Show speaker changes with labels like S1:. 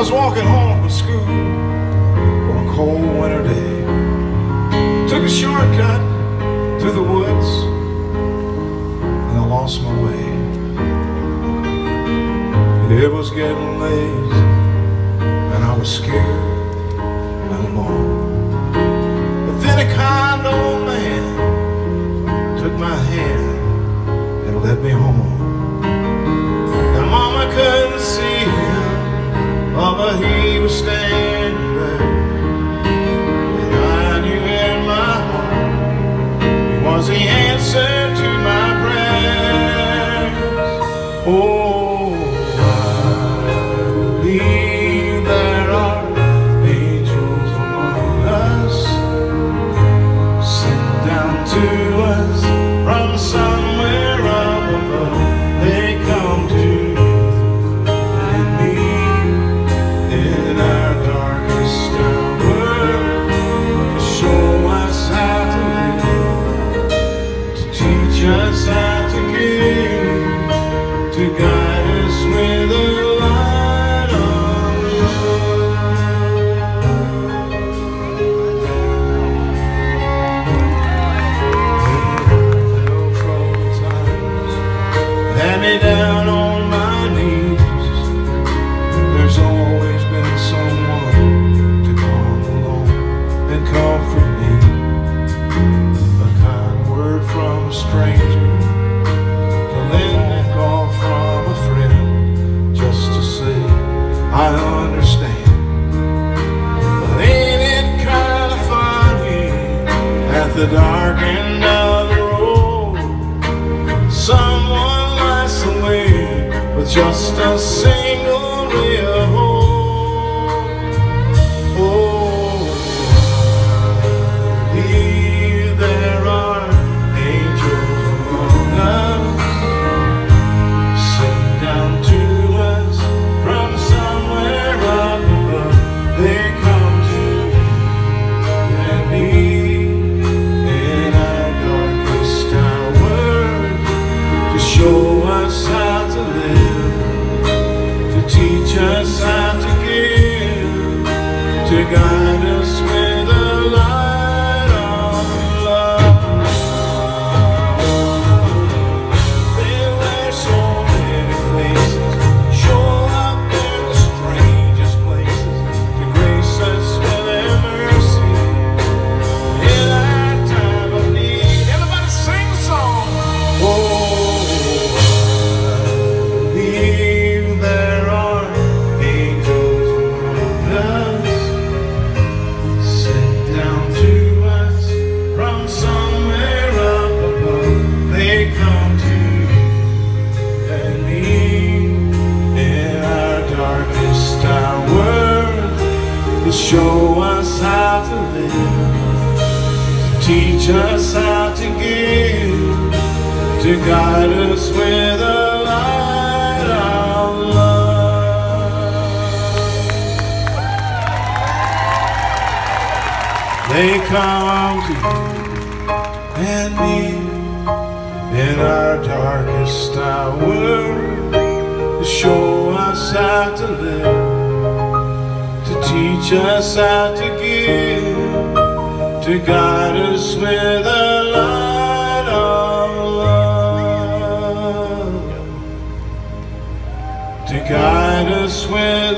S1: was walking home from school on a cold winter day. Took a shortcut through the woods and I lost my way. It was getting late and I was scared and alone. But then a kind old man took my hand and led me home. Now Mama couldn't see him, but he was standing there. And I knew in my heart he was the answer to my prayers. Oh, I believe there are angels among us, sent down to us from somewhere up above. They come to just how to give, to guide us with a light of love. Fell from the times, had me down on my knees. There's always been someone to come along and comfort me. A kind word from a stranger, a lending call from a friend, just to say I understand. But ain't it kind of funny, at the dark end of the road, someone lights the way with just a single ray of hope. Oh, I believe there are angels among us, sent down to us from somewhere up above. They come to you and me in our darkest hour, to show us how to live, to teach us how to give, to guide us with a light of love. There were so many places, show up in the strangest places, to grace us with their mercy in our time of need. Everybody sing the song. Oh, I believe there are angels among us, sent down to us from somewhere up above. They come to you and me in our darkest hour, to show us how to live, to teach us how to give, to guide us with a light of love. They come to you and me in our darkest hour, to show us how to live, to teach us how to give, to guide us with a light of love, to guide us with